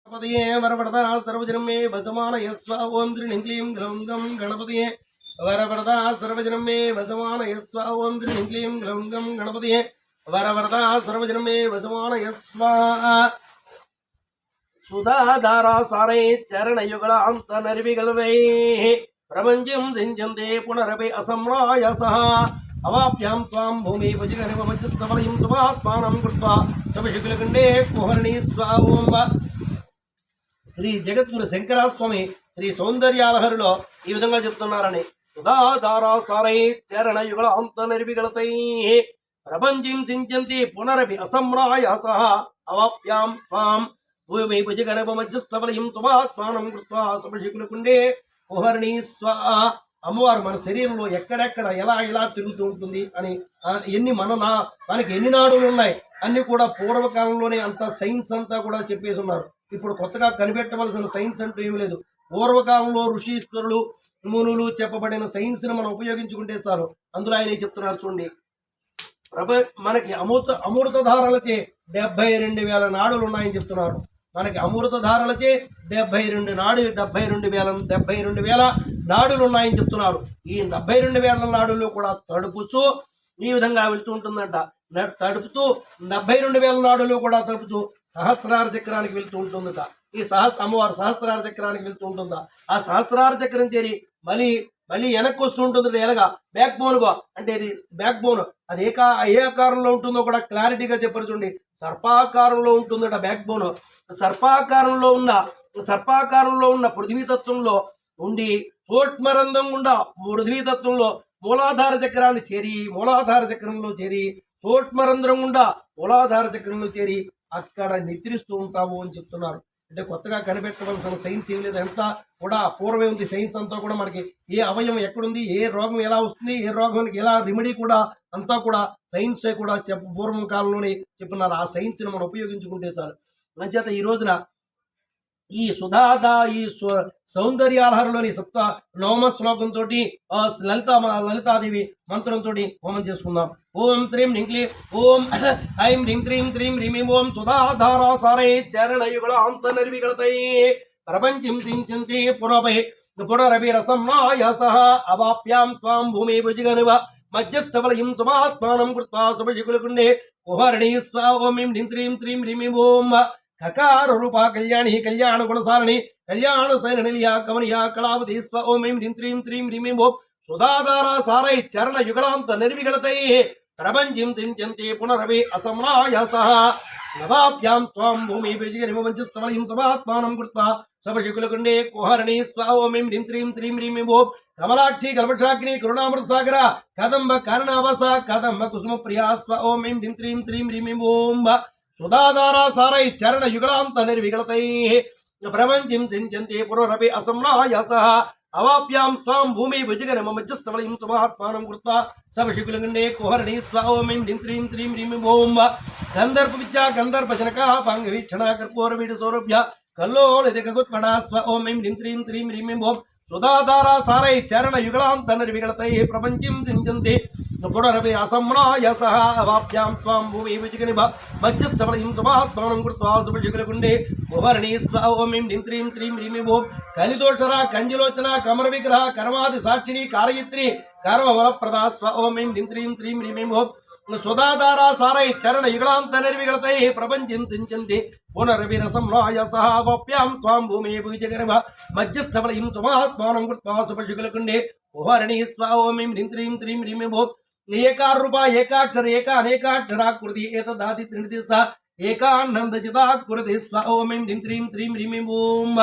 गणपतिये वरवरदा सर्वजनं मे वसमानयस्व ओं त्रीं क्लीं ग्लौं गं गणपतिये वरवरदा सर्वजनं मे वसमानयस्व ओं त्रीं क्लीं ग्लौं गं गणपतिये वरवरदा सर्वजनं मे वसमानयस्व सुधाधारा सारे चरणयुगलान्त नर्विगल्वै प्रपञ्चं सिञ्चन्ते पुनरपि असम्रायसः अवाप्यां स्वां भूमि भुजगनिमज्जस्तवलयं सुवात्मानं कृत्वा शबशुक्लकण्डे कुहरणी स्वाओं శ్రీ జగద్గురు శంకరస్వామి శ్రీ సౌందర్యాలహరిలో ఈ విధంగా చెప్తున్నారని ఉదాధారా సారై చరణ యుగల అంత నిర్విగలతై ప్రపంచం సించంతి పునరపి అసమ్రాయసః అవాప్యాం స్వాం భూమి భుజగనమజ్జస్తవలయం సువాత్మానం కృత్వా సమశికులకుండే కుహరణీ స్వ అమ్మవారు మన శరీరంలో ఎక్కడెక్కడ ఎలా ఎలా తిరుగుతూ ఉంటుంది అని మనకి ఎన్ని నాడులు ఉన్నాయి అన్ని కూడా పూర్వకాలంలోనే అంత సైన్స్ అంతా కూడా చెప్పేసి ఉన్నారు. ఇప్పుడు కొత్తగా కనిపెట్టవలసిన సైన్స్ అంటూ ఏమీ లేదు. పూర్వకాలంలో ఋషీశ్వరులు మునులు చెప్పబడిన సైన్స్ ను మనం ఉపయోగించుకుంటే చాలు. అందులో ఆయన చెప్తున్నారు చూడండి, మనకి అమృతధారలచే 72,000 నాడులు ఉన్నాయని చెప్తున్నారు. మనకి అమృతధారలచే 72,000 నాడులు ఉన్నాయని చెప్తున్నారు. ఈ 72,000 నాడుల్లో కూడా తడుపుచు ఈ విధంగా వెళ్తూ ఉంటుందంట. తడుపుతూ 72,000 నాడులు కూడా తడుపుచు సహస్రార చక్రానికి వెళ్తూ ఉంటుందట. ఈ అమ్మవారు సహస్రార చక్రానికి వెళ్తూ ఉంటుందా. ఆ సహస్రార చక్రం చేరి మళ్ళీ వెనక్కి వస్తూ ఉంటుంది. ఎలాగా బ్యాక్ బోన్గా అంటే ఇది బ్యాక్ బోన్ అది ఏ ఆకారంలో ఉంటుందో కూడా క్లారిటీగా చెప్పరు చూడండి. సర్పాకారంలో ఉంటుందట బ్యాక్ బోన్. సర్పాకారంలో ఉన్న పృథ్వీతత్వంలో ఉండి సూక్ష్మరంధం గుండా పృథ్వీతత్వంలో మూలాధార చక్రాన్ని చేరి మూలాధార చక్రంలో చేరి సూక్ష్మరంధ్రం గుండా మూలాధార చక్రంలో చేరి అక్కడ నిద్రిస్తూ ఉంటావు అని చెప్తున్నారు. అంటే కొత్తగా కనిపెట్టవలసిన సైన్స్ ఏం లేదు, ఎంత కూడా పూర్వమే ఉంది సైన్స్ అంతా కూడా. మనకి ఏ అవయవం ఎక్కడుంది, ఏ రోగం ఎలా వస్తుంది, ఏ రోగానికి ఎలా రెమెడీ కూడా అంతా కూడా సైన్స్ కూడా పూర్వం కాలంలోనే చెప్తున్నారు. ఆ సైన్స్ ని మనం ఉపయోగించుకుంటే చాలు. అంచేత ఈ రోజున ఈ ఈ సౌందర్యాలహరిలోని నవమ శ్లోకంతో లలితాదేవి మంత్రంతో హోమం చేసుకుందాం. ఓం త్రీం నింక్లీ ఓం ఐం హ్రీం త్రీం త్రీం హ్రీం ఓం సుధాధారా సారే చరణయుగళ అంత నిర్విగళతై ప్రపంచం సించంతి పునరపి రసమ్నాయసః అవాప్యాం స్వాం భూమి భుజగనివ మధ్యస్థవలయం సుమాత్మానం కృత్వా శుభశుకులకుండే కుహరణీ స్వ ఓం హ్రీం త్రీం త్రీం హ్రీం ఓం కకార రూపా కళ్యాణి కళ్యాణ గుణసారణి కళ్యాణ శైలనిలియా కమనియా కళావతి స్వ ఓం హ్రీం త్రీం త్రీం హ్రీం ఓం సుధాధారా సారై చరణ యుగలాంత నిర్విగళతై ప్రపంచం సించంతి పునరపి అసమ్రాయసః నవాభ్యాం స్వాం భూమి భుజగనిమజ్జస్తవలయం సుమాత్మానం కృత్వా శబశకులకుండే కుహరణీ స్వ ఓం హ్రీం త్రీం త్రీం హ్రీం ఓం కమలాక్షి కల్పక్షాగ్ని కరుణామృత సాగర కదంబ కారణావస కదంబ కుసుమ ప్రియా స్వ ఓం హ్రీం త్రీం త్రీం హ్రీం ఓం సుధాధారా సారై చరణ యుగలాంత నిర్విగళతై ప్రపంచం సించంతి పునరపి అసమ్రాయసః అవాప్యాం స్వాం భూమి భుజగనిమజ్జస్తవలయం సుమాత్మానం కృత్వా శబశకులకుండే కుహరణీ స్వ ఓం హ్రీం త్రీం త్రీం హ్రీం ఓం గంధర్వ విద్యా గంధర్వ జనక పాంగ వీక్షణ కర్పూర వీడ సౌరభ్య కల్లోలిత గగుత్పడా స్వ ఓం హ్రీం త్రీం త్రీం హ్రీం ఓం సుధాధారా సారై చరణ యుగలాంత నిర్విగళతై ప్రపంచం సించంతి పునరపి అసమ్రాయసః అవాప్యాం స్వాం భూమి భుజగనివ మధ్యస్థవలయం సుమాత్మానం కృత్వా శుభశకులకుండే కుహరణీ స్వ ఓం హ్రీం త్రీం త్రీం హ్రీం ఓం కలిదోషర కంజలోచన కమర విగ్రహ కర్మాది సాక్షిణి కారయిత్రి కర్మఫలప్రదా స్వ ఓం హ్రీం త్రీం త్రీం హ్రీం ఓం సుధాధారా సారై చరణ యుగలాంత నిర్విగళతై ప్రపంచం సించంతి పునరపి రసమ్నాయసః అవాప్యాం స్వాం భూమి భుజగనివ మధ్యస్థవలయం సుమాత్మానం కృత్వా శుభశకులకుండే కుహరణీ స్వ ఓం హ్రీం త్రీం త్రీం హ్రీం ఓం ఏకార రూప ఏకాక్షర ఏక అనేకాక్షరాకృతి ఏతదాది త్రినిధిస ఏకానందచితాకృతి స్వ ఓం హ్రీం త్రీం త్రీం హ్రీం ఓం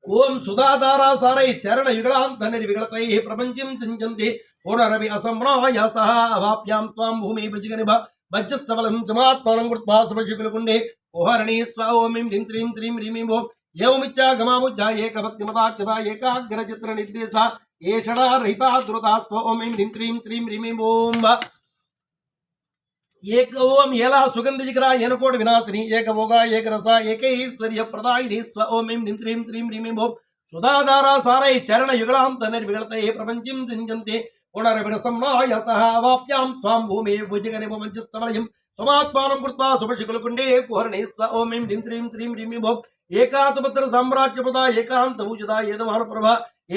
ఓం సుధాధారా సారై చరణ యుగలాంత నిర్విగళతై ప్రపంచం సించంతి పునరపి అసమ్రాయసః అవాప్యాం స్వాం భూమి భుజగనివ మధ్యస్థవలయం సుమాత్మానం కృత్వా శుభశకులకుండే కుహరణీ స్వ ఓం హ్రీం త్రీం త్రీం హ్రీం ఓం ఏవమిచ్చా గమాముజ్జా ఏకభక్తిమతాక్షత ఏకాగ్రచిత్ర నిర్దేశ ఏషడా రహితా ధృతా స్వ ఓం హ్రీం త్రీం త్రీం హ్రీం ఓం ఏక ఓం ఏలా సుగంధ జిగర ఏనకోటి వినాశిని ఏక భోగ ఏక రస ఏకైశ్వర్య ప్రదాయిని స్వ ఓం హ్రీం త్రీం త్రీం హ్రీం ఓం సుధాధారా సారై చరణ యుగలాంత నిర్విగళతై ప్రపంచం సించంతి పునరపి రసమ్నాయసః అవాప్యాం స్వాం భూమి భుజగనివ మధ్యస్థవలయం समात्मानं कृत्वा सुभशिकुलकुण्डे कुहरणे स्व ॐ ऐं ह्रीं श्रीं श्रीं ह्रीं भोम एकातपत्र साम्राज्यपदा एकान्तभुजदा येदमानप्रभा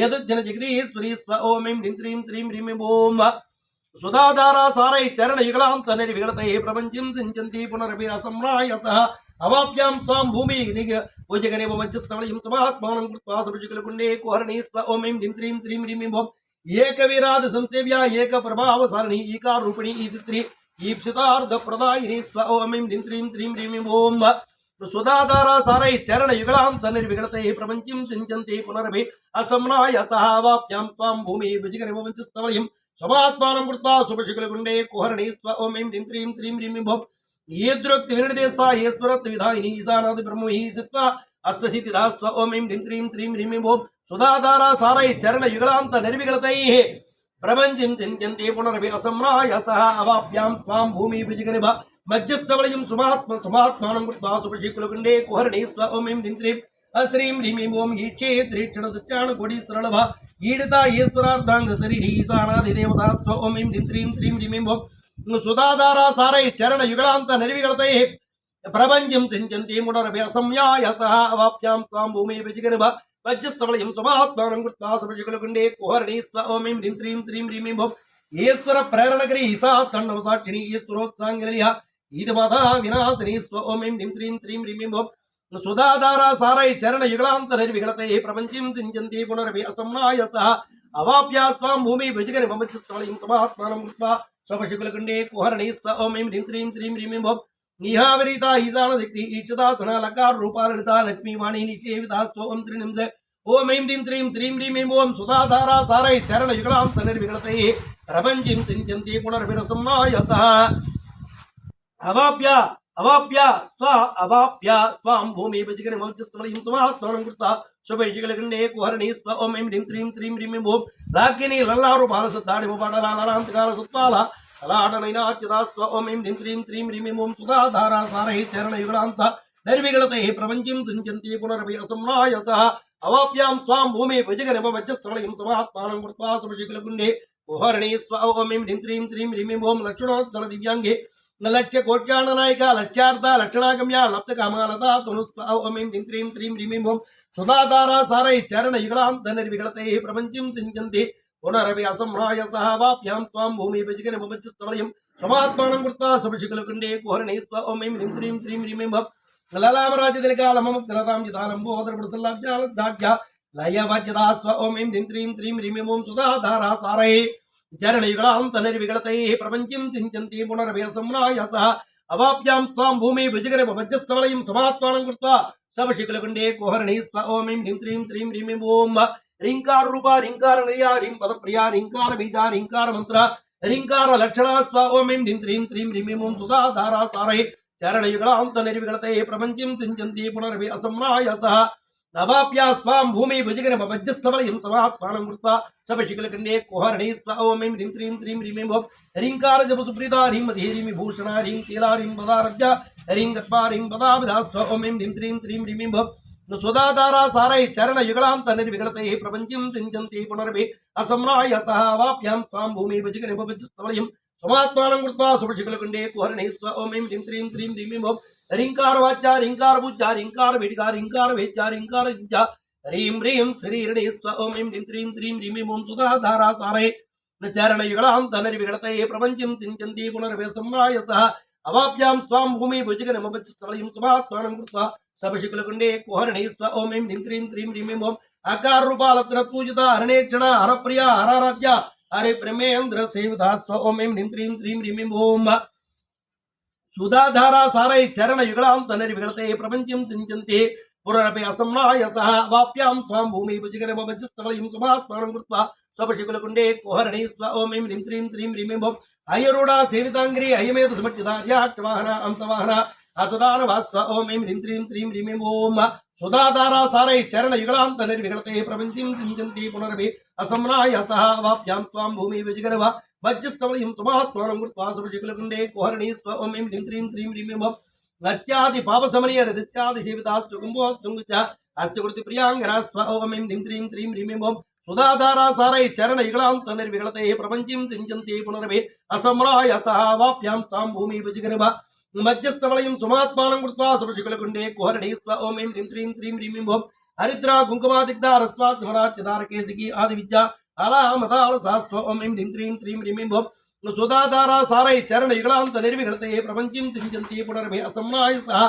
एतज्जनजगदीश्वरी स्व ॐ ऐं ह्रीं श्रीं श्रीं ह्रीं भोम सुधाधारा सारै चरण युगलांत निर्विगलते प्रपंचम सिंचन्ति पुनरपि असम्रायसः अवाप्यां स्वां भूमि भुजगणे मज्जस्थलयं समात्मानं कृत्वा सुभशिकुलकुण्डे कुहरणे स्व ॐ ऐं ह्रीं श्रीं श्रीं ह्रीं भोम एकवीराद संसेव्या एकप्रभावसारिणी ईकाररूपिणी ईसित्री ईप्सितार्धप्रदायिनी स्व ॐ ऐं ह्रीं श्रीं श्रीं ह्रीं भोम सुधाधारा सारै चरण युगलांत निर्विगलते प्रपंचम सिंचन्ति पुनरपि असम्रायसः अवाप्यां स्वां भूमि भुजगणे मज्जस्थलयं समात्मानं कृत्वा सुभशिकुलकुण्डे कुहरणे स्व ॐ ऐं ह्रीं श्रीं श्रीं ह्रीं भोम येद्रोक्ति विनिर्देशा ईश्वरत्व विधायिनी ईशानादि ब्रह्महि सित्वा अष्टसिद्धिदा स्व ॐ ऐं ह्रीं श्रीं श्रीं ह्रीं भोम सुधाधारा सारै चरण युगलांत निर्विगलतैः प्रपञ्चं चिन्त्यन्ते पुनरपि असम्रायसः अवाप्यां स्वां भूमि भुजगणे मज्जस्थवलयं समात्मानं कृत्वा सुभशिकुलकुण्डे कुहरणे स्व ॐ ऐं ह्रीं श्रीं अश्रीं ह्रीं भोम ईक्षे त्रीक्षण सच्चाण कोटि सरलभ ईडिता ईश्वरार्धांग शरीरी ईशानादिदेवता स्व ॐ ऐं ह्रीं श्रीं श्रीं ह्रीं भोम सुधाधारा सारै चरण युगलांत निर्विगलतैः प्रपञ्चं सिञ्चन्ति पुनरपि असम्यायसः अवाप्यां स्वां भूमि भुजगणे वज्रस्थवलयं समात्मानं कृत्वा सुभशिकुलकुण्डे कुहरणे स्व ॐ ऐं ह्रीं श्रीं श्रीं ह्रीं भोम ईश्वर प्रेरणकरी ईशा तण्डव साक्षिणी ईश्वरोत्साङ्गलिया ईदमाता विनाशिनी स्व ॐ ऐं ह्रीं श्रीं श्रीं ह्रीं भोम सुधाधारा सारै चरण युगलांत निर्विगलतैः प्रपञ्चं सिञ्चन्ति पुनरपि असम्रायसः अवाप्या स्वां भूमि भुजगणे मज्जस्थवलयं समात्मानं कृत्वा सुभशिकुलकुण्डे कुहरणे स्व ॐ ऐं ह्रीं श्रीं श्रीं ह्रीं भोम निहावरिता ईशानशक्ति ईक्षदासना लकार रूपा ललिता लक्ष्मी वाणी निषेविता स्व ॐ त्रिनिंश ॐ ऐं ह्रीं श्रीं श्रीं ह्रीं भोम सुधाधारा सारै चरण युगलांत निर्विगलतैः प्रपञ्चं सिञ्चन्ति पुनरपि असम्रायसः अवाप्या स्वां भूमि भुजगणे मज्जस्थवलयं समात्मानं कृत्वा सुभशिकुलकुण्डे कुहरणे स्व ॐ ऐं ह्रीं श्रीं श्रीं ह्रीं भोम रागिनी लल्लारु बालसद्दाडिमुपाडलालान्तकालसत्पाल कलाटनैनाच्युता स्व ॐ ऐं ह्रीं श्रीं श्रीं ह्रीं भोम सुधाधारा सारै चरण युगलांत निर्विगलतैः प्रपञ्चं सिञ्चन्ति पुनरपि असम्रायसः अवाप्यां स्वां भूमि भुजगणे मज्जस्थवलयं समात्मानं कृत्वा सुभशिकुलकुण्डे कुहरणे स्व ॐ ऐं ह्रीं श्रीं श्रीं ह्रीं भोम लक्षणोज्ज्वल दिव्यांगे लक्ष्य कोट्याण नायिका लक्ष्यार्था लक्षणागम्या लप्तकामालता तनुस्व ॐ ऐं ह्रीं श्रीं श्रीं ह्रीं भोम सुधाधारा सारै चरण युगलांत निर्विगलतैः प्रपञ्चं सिञ्चन्ति पुनरपि असम्रायसः अवाप्यां स्वां भूमि भुजगणे मज्जस्थवलयं समात्मानं कृत्वा सुभशिकुलकुण्डे कुहरणे स्व ॐ ऐं ह्रीं श्रीं श्रीं ह्रीं भोम ललामराजतिलकालममुक्तलतां जितालम्बोदरप्रसल्लाब्जालज्जाढ्या लयवज्जदा स्व ॐ ऐं ह्रीं श्रीं श्रीं ह्रीं भोम सुधाधारा सारै चरण युगलांत निर्विगलतैः प्रपञ्चं सिञ्चन्ति पुनरपि असम्रायसः अवाप्यां स्वां भूमि भुजगणे मज्जस्थवलयं समात्मानं कृत्वा सुभशिकुलकुण्डे कुहरणे स्व ॐ ऐं ह्रीं श्रीं श्रीं ह्रीं भोम ह्रींकार रूपा ह्रींकार निलया ह्रीं पदप्रिया ह्रींकार बीजा ह्रींकार मंत्र ह्रींकार लक्षणा स्व ॐ ऐं ह्रीं श्रीं श्रीं ह्रीं भोम सुधाधारा सारै चरण युगलांत निर्विगलतैः प्रपञ्चं सिञ्चन्ति पुनरपि असम्रायसः अवाप्या स्वां भूमि भुजगणे मज्जस्थवलयं समात्मानं कृत्वा सुभशिकुलकुण्डे कुहरणे स्व ॐ ऐं ह्रीं श्रीं श्रीं ह्रीं भोम ह्रींकार जपसुप्रीता ह्रीं मधी ह्रीं विभूषणा ह्रीं शीला ह्रीं पदारज्जा ह्रीं गत्वा ह्रीं पदाभिधा स्व ॐ ऐं ह्रीं श्रीं श्रीं ह्रीं भोम सुधाधारा सारै चरण युगलांत निर्विगलतैः प्रपञ्चं सिञ्चन्ति पुनरपि असम्रायसः अवाप्यां स्वां भूमि भुजगणे मज्जस्थवलयं समात्मानं कृत्वा सुभशिकुलकुण्डे कुहरणे स्व ॐ ऐं ह्रीं श्रीं श्रीं ह्रीं भोम ह्रींकार वाचा ह्रींकार भुजा ह्रींकार भेटिका ह्रींकार वेचा ह्रींकार जिजा ह्रीं ह्रीं श्रीरणे स्व ॐ ऐं ह्रीं श्रीं श्रीं ह्रीं भोम सुधाधारा सारै चरण युगलांत निर्विगलतैः प्रपञ्चं सिञ्चन्ति पुनरपि असम्रायसः अवाप्यां स्वां भूमि भुजगणे मज्जस्थवलयं समात्मानं कृत्वा सुभशिकुलकुण्डे कुहरणे स्व ॐ ऐं ह्रीं श्रीं श्रीं ह्रीं भोम आकार रूपालत्रपूजिता हरणेक्षणा हरप्रिया हराराध्या हरे प्रेमेन्द्र सेविता स्व ॐ ऐं ह्रीं श्रीं श्रीं ह्रीं भोम सुधाधारा सारै चरण युगलांत निर्विगलतैः प्रपञ्चं सिञ्चन्ति पुनरपि असम्रायसः अवाप्यां स्वां भूमि भुजगणे मज्जस्थवलयं समात्मानं कृत्वा सुभशिकुलकुण्डे कुहरणे स्व ॐ ऐं ह्रीं श्रीं श्रीं ह्रीं भोम अयरूढा सेविताङ्ग्री अयमेध सुमच्चिदार्याक्षवाहना अंसवाहना अतदानवा स्व ॐ ऐं ह्रीं श्रीं श्रीं ह्रीं भोम सुधाधारा सारै चरण युगलांत निर्विगलतैः प्रपञ्चं सिञ्चन्ति पुनरपि असम्रायसः अवाप्यां स्वां भूमि भुजगणे मज्जस्थवलयं समात्मानं कृत्वा सुभशिकुलकुण्डे कुहरणे स्व ॐ ऐं ह्रीं श्रीं श्रीं ह्रीं भोम नत्यादि पापसमनीय हृदस्यादि सेवितास्तु कुम्भोत्तुङ्गच अस्य कृति प्रियांगना स्व ॐ ऐं ह्रीं श्रीं श्रीं ह्रीं भोम सुधाधारा सारै चरण युगलांत निर्विगलतैः प्रपञ्चं सिञ्चन्ति पुनरपि असम्रायसः अवाप्यां स्वां भूमि भुजगणे मध्यस्थवलयं सुमात्मानं कृत्वा सुभशिकुलकुण्डे कुहरणे स्व ॐ ऐं ह्रीं श्रीं श्रीं ह्रीं ह्रीं हरिद्रा कुङ्कुमादिग्धारस्वात्मराच्यधारकेशिकी आदिविद्या अलामदालसास्व ॐ ऐं ह्रीं श्रीं श्रीं ह्रीं ह्रीं सुधाधारा सारै चरण युगलांत निर्विघ्नते प्रपंचं सिञ्चन्ति पुनर्भे असम्माय सह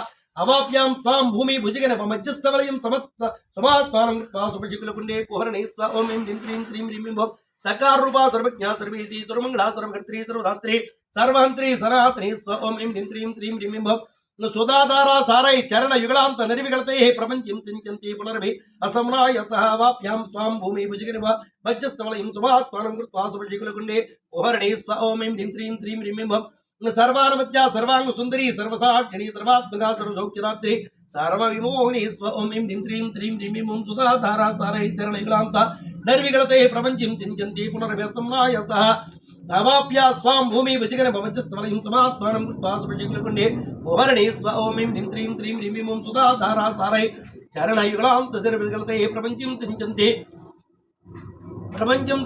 अवाप्यां स्वां भूमि भुजगन मध्यस्थवलयं समात्मानं कृत्वा सुभशिकुलकुण्डे कुहरणे स्व ॐ ऐं ह्रीं श्रीं श्रीं ह्रीं ह्रीं सकार रूपा सर्वज्ञा सर्वेशी सर्वमंगला सर्वकर्त्री सर्वधात्री सर्वहंत्री सनातनी स्व ॐ ऐं ह्रीं श्रीं श्रीं ह्रीं ह्रीं सुधाधारा सारै चरण युगलांत निर्विघ्नते प्रपंचं सिञ्चन्ति पुनर्भे असम्राय सह वाप्यां स्वां भूमि भुजगन मध्यस्थवलयं समात्मानं कृत्वा सुभशिकुलकुण्डे कुहरणे स्व ॐ ऐं ह्रीं श्रीं श्रीं ह्रीं ह्रीं सर्वानुमत्या सर्वांग सुंदरी सर्वसाक्षिणी सर्वात्मका सर्वसौख्यदात्री सर्वविमोहिनी स्व ॐ ऐं ह्रीं श्रीं श्रीं ह्रीं ह्रीं सुधाधारा सारै चरण युगलांत निर्विघ्नते प्रपंचं सिञ्चन्ति पुनर्भे असम्राय सह अवाप्या स्वां भूमि भुजगन मध्यस्थवलयं समात्मानं कृत्वा सुभशिकुलकुण्डे कुहरणे स्व ॐ ऐं ह्रीं श्रीं श्रीं ह्रीं ह्रीं सुधाधारा सारै चरणयुगलान्त निर्विघ्नते प्रपंचं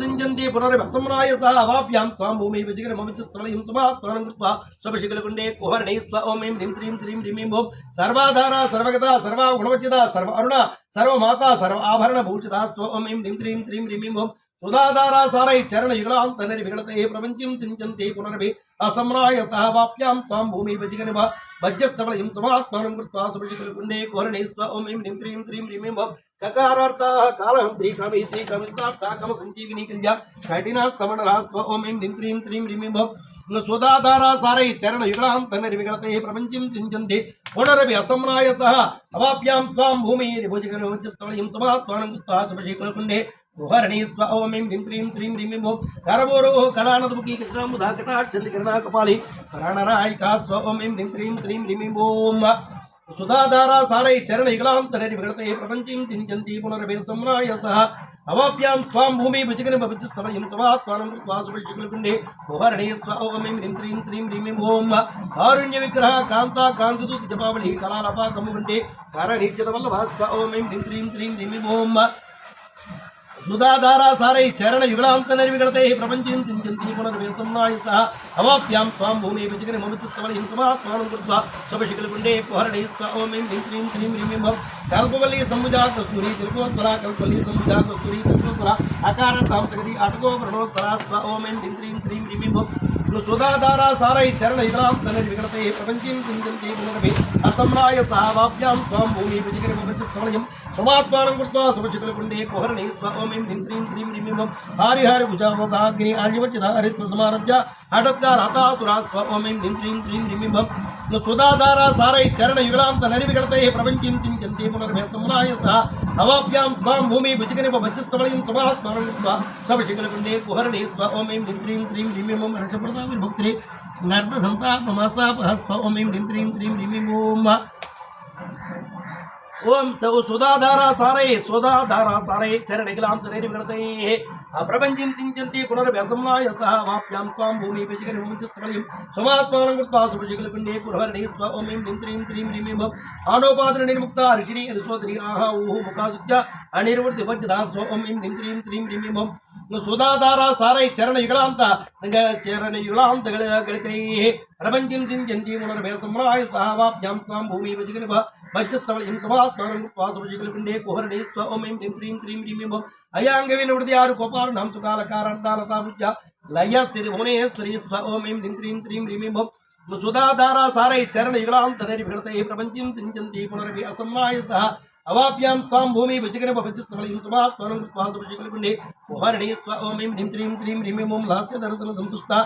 सिञ्चन्ति पुनर्भसम्राय सह अवाप्यां स्वां भूमि भुजगन मध्यस्थवलयं समात्मानं कृत्वा सुभशिकुलकुण्डे कुहरणे स्व ॐ ऐं ह्रीं श्रीं श्रीं ह्रीं ह्रीं सर्वाधारा सर्वगता सर्वगुणवचिता सर्व अरुणा सर्वमाता सर्व आभरण भूषिता स्व ॐ ऐं ह्रीं श्रीं श्रीं ह्रीं ह्रीं सुधाधारा सारै चरण युगलांत निर्विघ्नते प्रपंचं सिञ्चन्ति पुनर्भे असम्राय सह वाप्यां स्वां भूमि भुजगन मध्यस्थवलयं समात्मानं कृत्वा सुभशिकुलकुण्डे कुहरणे स्व ॐ ऐं ह्रीं श्रीं श्रीं ह्रीं ह्रीं ककारार्थाः कालहन्त्री कामेशी कामितार्थाः कामसञ्जीविनी कल्या कठिनास्तमनलाः स्व ॐ ऐं ह्रीं श्रीं श्रीं ह्रीं ह्रीं सुधाधारा सारै चरण युगलांत निर्विघ्नते प्रपंचं सिञ्चन्ति पुनरपि असम्राय सह अवाप्यां स्वां भूमि भुजगन मध्यस्थवलयं समात्मानं कृत्वा सुभशिकुलकुण्डे कुहरणे स्व ॐ ऐं ह्रीं श्रीं श्रीं ह्रीं ह्रीं करवोरोः कलानदमुखी कृष्णामुधा कटाक्षन्दिकरणा कपाली कराणनायिका स्व ॐ ऐं ह्रीं श्रीं श्रीं ह्रीं ह्रीं सुधाधारा सारै चरण युगलांत निर्विघ्नते प्रपंचं सिञ्चन्ति पुनर्भे सम्राय सह अवाप्यां स्वां भूमि भुजगन मध्यस्थवलयं समात्मानं कृत्वा सुभशिकुलकुण्डे कुहरणे स्व ॐ ऐं ह्रीं श्रीं श्रीं ह्रीं ह्रीं कारुण्य विग्रह कांता कांतदूत जपावली कलालपा कमुगुण्डे कारणीच्यतवल्लभः स्व ॐ ऐं ह्रीं श्रीं श्रीं ह्रीं ह्रीं सुधाधारा सारै चरण युगलांत निर्विघ्नते प्रपंचं सिञ्चन्ति पुनर्भे सम्राय सह अवाप्यां स्वां भूमि भुजगन मध्यस्थवलयं समात्मानं कृत्वा सुभशिकुलकुण्डे कुहरणे स्व ॐ ऐं ह्रीं श्रीं श्रीं ह्रीं ह्रीं कल्पवल्ली संभुजा कस्तूरी तिलकोत्तरा कल्पवल्ली संभुजा कस्तूरी तिलकोत्तरा अकारतां सगति अटको प्रणोत्तरा स्व ॐ ऐं ह्रीं श्रीं श्रीं ह्रीं ह्रीं सुधाधारा सारै चरण युगलांत निर्विघ्नते प्रपंचं सिञ्चन्ति पुनर्भे असम्राय सह वाप्यां स्वां भूमि भुजगन मध्यस्थवलयं समात्मानं कृत्वा सुभशिकुलकुण्डे कुहरणे स्व ॐ ऐं ह्रीं श्रीं श्रीं ह्रीं ह्रीं हरिहर भुजाग्नि आर्यवचिता हरित्मसमारज्य हठत्कार हतासुरा स्व ॐ ऐं ह्रीं श्रीं श्रीं ह्रीं ह्रीं सुधाधारा सारै चरण युगलांत निर्विघ्नते प्रपंचं सिञ्चन्ति पुनर्भे सम्राय सह अवाप्यां स्वां भूमि भुजगन मध्यस्थवलयं समात्मानं कृत्वा सुभशिकुलकुण्डे कुहरणे स्व ॐ ऐं ह्रीं श्रीं श्रीं ह्रीं ह्रीं हर्षप्रदाविर्भुक्त्रे नर्दसन्तापमासापः स्व ॐ ऐं ह्रीं श्रीं श्रीं ह्रीं ह्रीं ओम सुधाधारा सारे चरण युगलांत निर्विघ्नते प्रपंचं सिञ्चन्ति पुनर्भे असम्राय सह वाप्यां स्वां भूमि भुजगन मध्यस्थवलयं समात्मानं कृत्वा सुभशिकुलकुण्डे कुहरणे स्व ॐ ऐं ह्रीं श्रीं श्रीं ह्रीं ह्रीं आनोपाद्र निर्मुक्ता ऋषिणी अनुस्वदरी आहा ऊह मुखासुच्च अनिर्वृत्ति वज्रदा स्व ॐ ऐं ह्रीं श्रीं श्रीं ह्रीं ह्रीं सुधाधारा सारै चरण युगलांत प्रपंचं सिञ्चन्ति पुनर्भे सम्राय सह वाप्यां स्वां भूमि भुजगन मध्यस्थवलयं समात्मानं कृत्वा सुभशिकुलकुण्डे कुहरणे स्व ॐ ऐं ह्रीं श्रीं श्रीं ह्रीं अयांगविनवृद्यारु कोपारुणां सुकालकारणतालताभुज्य लयस्थिति भुवनेश्वरी स्व ॐ ऐं ह्रीं श्रीं श्रीं ह्रीं सुधाधारा सारै चरण युगलांत निर्विघ्नते प्रपंचं सिञ्चन्ति पुनर्भे असम्राय सह अवाप्यां स्वां भूमि भुजगन मध्यस्थवलयं समात्मानं कृत्वा सुभशिकुलकुण्डे कुहरणे स्व ॐ ऐं ह्रीं श्रीं श्रीं ह्रीं लास्य दर्शन सन्तुष्टा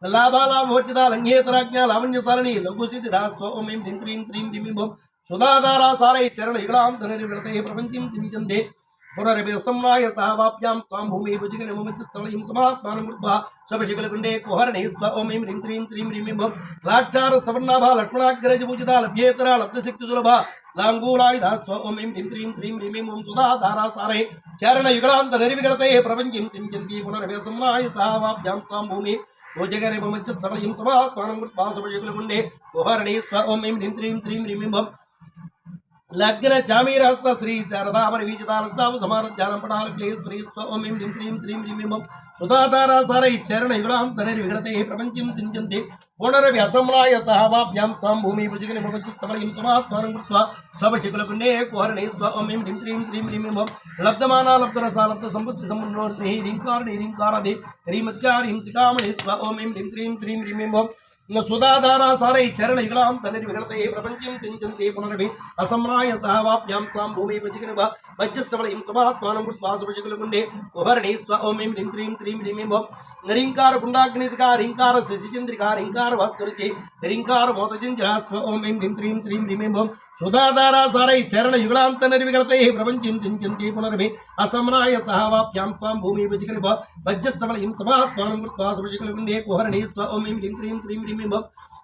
लाभालाभोचिता लङ्घ्येतराज्ञा लावण्यसारिणी लघुसिद्धिदा स्व ॐ ऐं ह्रीं श्रीं श्रीं ह्रीं सुधाधारा सारै चरण युगलांत निर्विघ्नते प्रपंचं सिञ्चन्ति पुनरपि सम्राय सह वाप्यां स्वां भूमि भुजगन मध्यस्थवलयं समात्मानं कृत्वा सुभशिकुलकुण्डे कुहरणे स्व ॐ ऐं ह्रीं श्रीं श्रीं ह्रीं लाक्षार सवर्णाभा लक्ष्मणाग्रजपूजिता लभ्येतरा लब्धशक्तिसुलभा लाङ्गूलायुधा स्व ॐ ऐं ह्रीं श्रीं श्रीं ह्रीं सुधाधारा सारै चरण युगलांत निर्विघ्नते प्रपंचं सिञ्चन्ति पुनरपि सम्राय सह वाप्यां स्वां भूमि भुजगन मध्यस्थवलयं समात्मानं कृत्वा सुभशिकुलकुण्डे कुहरणे स्व ॐ ऐं ह्रीं श्रीं श्रीं ह्रीं లగ్న చామీరహస్త శ్రీ శారదాపరి వీచితాలత్తాము సమారధ్యానం పటాల క్లేశ్వరీ స్వం హ్రీం శ్రీం శ్రీం హ్రీం సుధాధారాసారై చరణ యుగళాంతరే విగణతే ప్రపంచం చించంతి పునరవి అసమ్రాయ సహవాభ్యాం స్వం భూమి భుజగని భవచిస్తమలిం సమాత్మానం కృత్వా స్వపశికులపుణ్యే కుహరణే స్వం హ్రీం శ్రీం శ్రీం హ్రీం లబ్ధమానా లబ్ధరసా లబ్ధ సంపత్తి సంపన్నోర్తి హ్రీంకారణి హ్రీంకారది హ్రీమత్యారి హింసికామణి స్వం హ్రీం శ్రీం శ్రీం హ్రీం సుధాధారాసారై చరణ యుగళాంతరే విగణతే ప్రపంచం చించంతి పునరవి అసమ్రాయ సహవాభ్యాం స్వం భూమి భుజగని మధ్యస్థమలిం సమాత్మానం కృత్వా స్వపశికులపుణ్యే కుహరణే స్వం హ్రీం శ్రీం శ్రీం హ్రీం ह्रींकार पुंडाग्निका ह्रींकार शशिचंद्रिका ह्रींकार भास्करचे ह्रींकार मोतचिंचरा स्వం హ్రీం శ్రీం శ్రీం హ్రీం सुधाधारासारै चरण युगलांत निर्विगणते प्रपंचं चिंचन्ति पुनरभि असमनाय सहवाप्यां स्वां भूमि भजगनि वज्रस्तमलिं समात्मानं कृत्वा सुभजिकलकुण्डे कुहरणे स्వం హ్రీం శ్రీం శ్రీం హ్రీం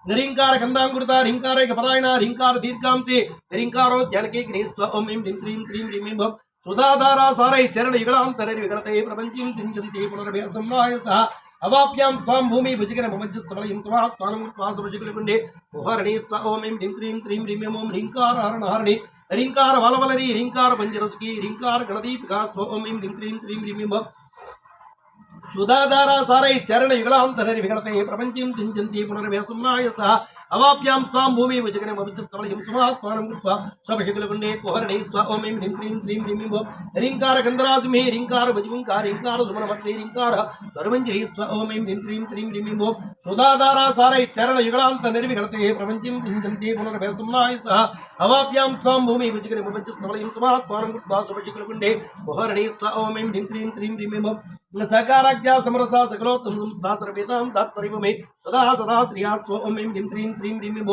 ह्रींकार गंधांकुरता ह्रींकार परायणा ह्रींकार दीर्घांसे ह्रींकारो जानकी स्వం హ్రీం శ్రీం శ్రీం హ్రీం सुधाधारासारै चरण युगलांतरे विगणते प्रपंचं चिंचन्ति पुनरभि असमनाय सह अवाप्यां स्वां भूमि भुजगन ममज्जस्तमलिं समात्मानं कृत्वा सुभजिकलकुण्डे कुहरणे स्వం హ్రీం శ్రీం శ్రీం హ్రీం ह्रींकार हरणहरणि ह्रींकार वलवलरि ह्रींकार पंजरसुकी ह्रींकार गणदीपिका स्వం హ్రీం శ్రీం శ్రీం హ్రీం सुधाधारासारै चरण युगलांतरे विगणते प्रपंचं चिंचन्ति पुनरभि असमनाय सह अवाप्यां स्वां भूमि भुजगने ममज्जस्तमलिं समात्मानं कृत्वा स्वपशकुलकुण्डे कुहरणे स्వం హ్రీం శ్రీం శ్రీం హ్రీం ह्रींकार गन्धरासिंहे ह्रींकार भुजगंकार ह्रींकार सुमनवत्ते ह्रींकार धर्मञ्जरी स्వం హ్రీం శ్రీం శ్రీం హ్రీం सुधाधारासारै चरण युगलांतरे विगणते प्रपंचं चिंचन्ति पुनरभि असमनाय सह अवाप्यां स्वां भूमि भुजगने ममज्जस्तमलिं समात्मानं कृत्वा स्वपशकुलकुण्डे कुहरणे स्వం హ్రీం శ్రీం శ్రీం హ్రీం सकाराज्ञा समरसा सकलोत्तम संस्थातरवेदां तात्पर्यमे सदा सदा श्रिया स्వం హ్రీం శ్రీం శ్రీం హ్రీం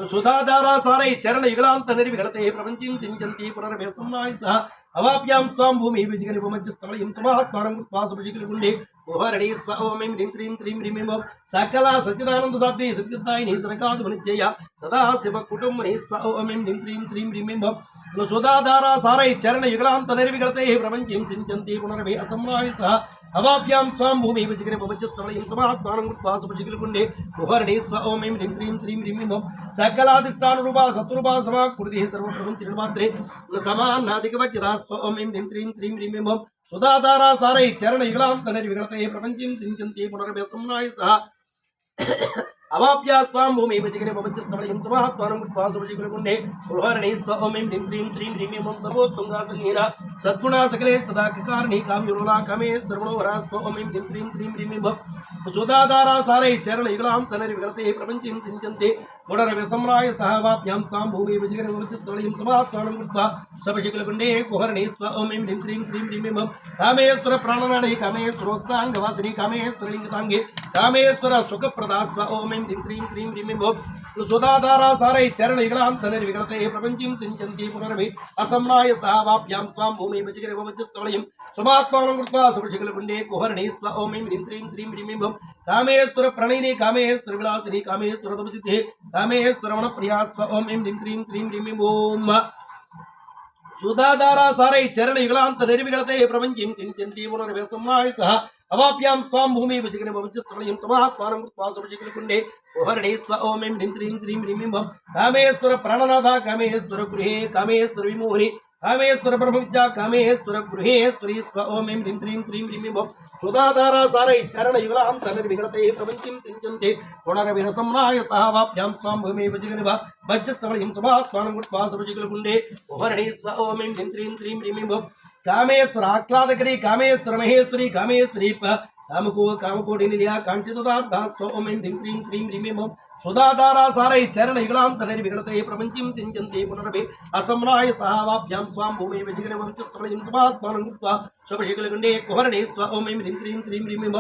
सुधाधारासारै चरण युगलांतरे विगणते प्रपंचं चिंचन्ति पुनरभि असमनाय सह अवाप्यां स्वां भूमि भुजगनि ममज्जस्तमलिं समात्मानं कृत्वा सुभजिकलकुण्डे कुहरणे स्వం హ్రీం శ్రీం శ్రీం హ్రీం सकला सच्चिदानंद साध्वी सद्गुदायिनी सनकादिवनित्यय सदा शिव कुटुंबनि स्వం హ్రీం శ్రీం శ్రీం హ్రీం सुधाधारासारै चरण युगलांतरे विगणते प्रपंचं चिंचन्ति पुनरभि असमनाय सह अवाप्यां स्वां भूमि भुजगनि ममज्जस्तमलिं समात्मानं कृत्वा सुभजिकलकुण्डे कुहरणे स्వం హ్రీం శ్రీం శ్రీం హ్రీం सकलाधिष्ठानरूपा सत्रूपा समाकृतिः सर्वप्रपञ्चनिर्मात्रे समानाधिकवच्यता स्వం హ్రీం శ్రీం శ్రీం హ్రీం सुधाधारासारै चरण युगलांतरे विगणते प्रपंचं चिंचन्ति पुनरभि असमनाय सह अवाप्या स्वां भूमि भजगने ममज्जस्तमलिं समात्मानं कृत्वा सुभजिकलकुण्डे कुहरणे स्వం హ్రీం శ్రీం శ్రీం హ్రీం सर्वोत्तुंगा संगीरा सद्गुणा सकले सदाकारणी कामयुरुला कामे सर्वणोहरा स्వం హ్రీం శ్రీం శ్రీం హ్రీం सुधाधारासारै चरण युगलांतरे विगणते प्रपंचं चिंचन्ति पुनरभि असमनाय सह अवाप्यां स्वां भूमि भजगने ममज्जस्तमलिं समात्मानं कृत्वा स्वपशकुलकुण्डे कुहरणे स्వం హ్రీం శ్రీం శ్రీం హ్రీం कामेश्वर प्राणनाडि कामेश्वरोत्सांगवासिनी कामेश्वर लिंगतांगे कामेश्वर सुखप्रदा स्వం హ్రీం శ్రీం శ్రీం హ్రీం सुधाधारासारै चरण युगलांतरे विगणते प्रपंचं चिंचन्ति पुनरभि असमनाय सह अवाप्यां स्वां भूमि भजगने ममज्जस्तमलिं समात्मानं कृत्वा सुभजिकलकुण्डे कुहरणे स्వం హ్రీం శ్రీం శ్రీం హ్రీం कामेश्वर प्रणयिनी कामेश्वर विलासिनी कामेश्वर तपसिद्धे कामेश्वर मनप्रिया स्వం హ్రీం శ్రీం శ్రీం హ్రీం सुधाधारासारै चरण युगलांतरे विगणते प्रपंचं चिंचन्ति पुनरभि असमनाय सह अवाप्यां स्वां भूमि भजगने ममज्जस्तमलिं समात्मानं कृत्वा सुभजिकलकुण्डे कुहरणे स्వం హ్రీం శ్రీం శ్రీం హ్రీం कामेश्वर प्राणनाथ कामेश्वर गृहे कामेश्वर विमोहिनी कामेश्वर ब्रह्मविद्या कामेश्वर गृहेश्वरी स्వం హ్రీం శ్రీం శ్రీం హ్రీం सुधाधारासारै चरण युगलांतरे विगणते प्रपंचं चिंचन्ति पुनरभि असमनाय सह अवाप्यां स्वां भूमि भजगने ममज्जस्तमलिं समात्मानं कृत्वा सुभजिकलकुण्डे कुहरणे स्వం హ్రీం శ్రీం శ్రీం హ్రీం कामेश्वर आह्लादकरी कामेश्वर महेश्वरी कामेश्वरी कामको कामकोटि निलया कांचितदार्था स्వం హ్రీం శ్రీం శ్రీం హ్రీం सुधाधारासारै चरण युगलांतरे विगणते प्रपंचं चिंचन्ति पुनरभि असमनाय सह अवाप्यां स्वां भूमि भजगने ममज्जस्तमलिं समात्मानं कृत्वा स्वपशकुलकुण्डे कुहरणे स्వం హ్రీం శ్రీం శ్రీం హ్రీం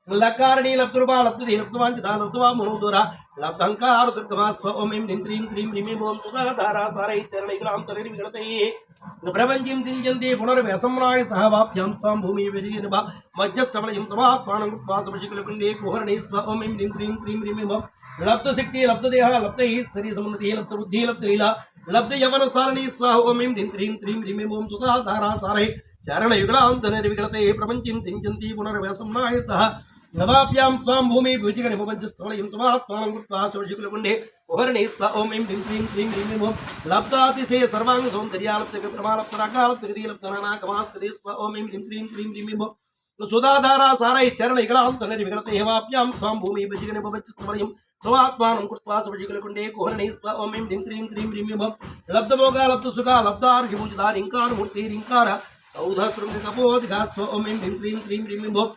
लकारणी लब्धरूपा लब्धधि लब्धवांचिता लब्धवा मनोदरा लब्धंकार दुर्गमा स्వం హ్రీం శ్రీం శ్రీం హ్రీం सुधाधारासारै चरण युगलांतरे विगणते प्रपंचं चिंचन्ति पुनरभि असमनाय सह अवाप्यां स्वां भूमि भजगने ममज्जस्तमलिं समात्मानं कृत्वा स्वपशकुलकुण्डे कुहरणे स्వం హ్రీం శ్రీం శ్రీం హ్రీం लब्ध शक्ति लब्ध देह लब्ध ईश्वरी समुन्नति लब्ध बुद्धि लब्ध लीला लब्ध यवन सारणी स्వం హ్రీం శ్రీం శ్రీం హ్రీం सुधाधारासारै चरण युगलांतरे विगणते प्रपंचं चिंचन्ति पुनरभि असमनाय सह नवाभ्यां स्वां भूमि भुजिगनिपञ्चस्थलयं समात्मानं कृत्वा शोषिकुलकुण्डे ओहरणे स्व ॐ ऐं ह्रीं क्लीं क्लीं ह्रीं ॐ लब्धातिशय सर्वाङ्ग सौन्दर्यालब्धविप्रमालब्धरागालब्धगतिलब्धनानाकमास्ते स्व ॐ ऐं ह्रीं क्लीं क्लीं ह्रीं ॐ सुधाधारा सारै चरण इगलान्तनरिविगलते हेवाभ्यां स्वां भूमि भुजिगनिपञ्चस्थलयं समात्मानं कृत्वा शोषिकुलकुण्डे ओहरणे स्व ॐ ऐं ह्रीं क्लीं क्लीं ह्रीं ॐ लब्धभोगा लब्धसुखा लब्धार्घ्यमुचिदारिङ्कार सौधशृङ्गकपोधिघा स्व ॐ ऐं ह्रीं क्लीं क्लीं ह्रीं ॐ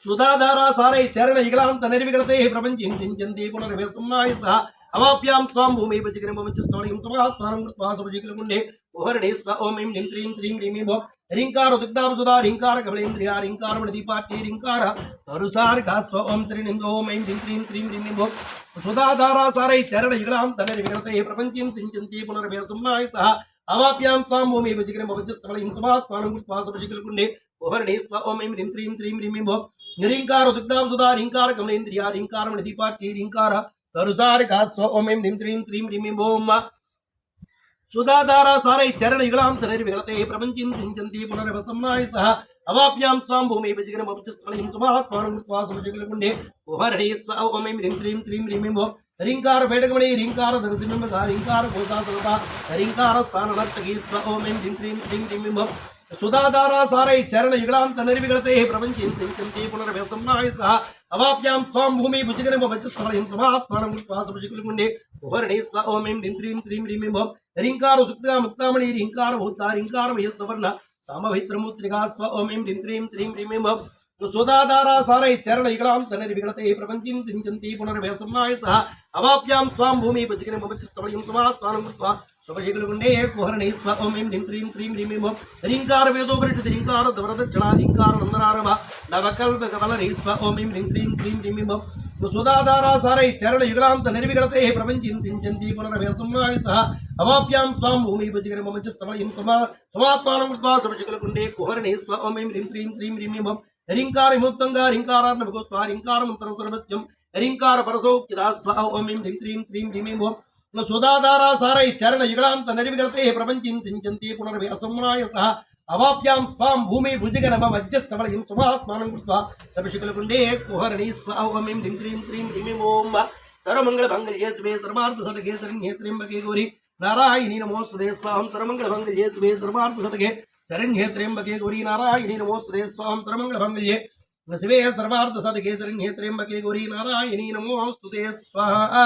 सुधाधारा सारै चरण इगलांत निर्विगलते प्रपंचिं चिंचन्ति पुनर्वेसम्नाय सह अवाप्यां स्वां भूमि भजिगनिपञ्चस्थलयं समात्मानं कृत्वा सुभजिकुलकुण्डे ओहरणे स्व ॐ ऐं ह्रीं क्लीं क्लीं ह्रीं ॐ ह्रीङ्कार दुग्धां सुधा ह्रीङ्कार कमलेन्द्रिया ह्रीङ्कार मणिदीपाट्ये ह्रीङ्कार तरुसारिका स्व ॐ श्रीनिन्दो ॐ ऐं ह्रीं क्लीं क्लीं ह्रीं ॐ सुधाधारा सारै चरण इगलांत निर्विगलते प्रपंचिं चिंचन्ति पुनर्वेसम्नाय सह अवाप्यां स्वां भूमि भजिगनिपञ्चस्थलयं समात्मानं कृत्वा सुभजिकुलकुण्डे ओहरणे स्व ॐ ऐं ह्रीं क्लीं क्लीं ह्रीं ॐ निरीङ्कार दुग्धां सुधा ह्रीङ्कार कमलेन्द्रिया ह्रीङ्कार मणिदीपाट्ये ह्रीङ्कार तरुसारिका स्व ॐ ऐं ह्रीं क्लीं क्लीं ह्रीं ॐ सुधाधारा सारै चरण युगलांत निर्विगलते प्रपंचिं चिंचन्ति पुनर्वसम्नाय सह अवाप्यां स्वां भूमि भजिगनिपञ्चस्थलयं समात्मानं कृत्वा सुभजिकुलकुण्डे ओहरणे स्व ॐ ऐं ह्रीं क्लीं क्लीं ह्रीं ॐ ह्रीङ्कार पेटकमणि ह्रीङ्कार दर्शिबिम्बका ह्रीङ्कार कोशासनता ह्रीङ्कार स्थाननर्तकी स्व ॐ ऐं ह्रीं क्लीं क्लीं ह्रीं ॐ सुधाधारा सारै चरण युगलांत निर्विगलते प्रपंचिं चिंचन्ति पुनर्वसम्नाय सह अवाप्यां स्वां भूमि भुजिगनिपञ्चस्थलयं समात्मानं कृत्वा सुभजिकुलकुण्डे ओहरणे स्व ॐ ऐं ह्रीं क्लीं क्लीं ह्रीं ॐ ह्रीङ्कार सुक्ता मुक्तामणि ह्रीङ्कार भूता ह्रीङ्कार मयस्सवर्ण सामभित्रमुत्रिका स्व ॐ ऐं ह्रीं क्लीं क्लीं ह्रीं ॐ सुधाधारा सारै चरण युगलांत निर्विगलते प्रपंचिं चिंचन्ति पुनर्वसम्नाय सह अवाप्यां स्वां भूमि भजिगनिपञ्चस्थलयं समात्मानं कृत्वा सुभजिकुलकुण्डे ओहरणे स्व ॐ ऐं ह्रीं क्लीं क्लीं ह्रीं ॐ ह्रीङ्कार वेदोपरिषद ह्रीङ्कार दवरदक्षिणा ह्रीङ्कार नन्दनारभ नवकल्पकवलरे स्व ॐ ऐं ह्रीं क्लीं क्लीं ह्रीं ॐ सुधाधारा सारै चरण युगलांत निर्विगलते प्रपंचिं चिंचन्ति पुनर्वसम्नाय सह अवाप्यां स्वां भूमि भजिगनिपञ्चस्थलयं समात्मानं कृत्वा सुभजिकुलकुण्डे ओहरणे स्व ॐ ऐं ह्रीं क्लीं क्लीं ह्रीं ॐ ह्रीङ्कार हिमोत्तङ्गा ह्रीङ्कारार्णवगोस्त्वा ह्रीङ्कार मन्त्रसर्वस्यं ह्रीङ्कार परसौक्तिदा स्व ॐ ऐं ह्रीं क्लीं क्लीं ह्रीं ॐ सुधाधारा सारै चरण युगलांत निर्विगलते प्रपंचिं चिंचन्ति पुनर्वसम्नाय सह अवाप्यां स्वां भूमि भुजिगनिपञ्चस्थलयं समात्मानं कृत्वा सुभजिकुलकुण्डे ओहरणे स्व ॐ ऐं ह्रीं क्लीं क्लीं ह्रीं ॐ सर्वमङ्गलमङ्गल्ये शिवे सर्वार्थसाधके शरण्ये त्र्यम्बके गौरि नारायणी नमोस्तुते स्वाहं सर्वमङ्गलमङ्गल्ये शिवे सर्वार्थसाधके शरण्ये त्र्यम्बके गौरि नारायणी नमोस्तुते स्वाहं सर्वमङ्गलमङ्गल्ये शिवे सर्वार्थसाधके शरण्ये त्र्यम्बके गौरि नारायणी नमोस्तुते स्वाहा।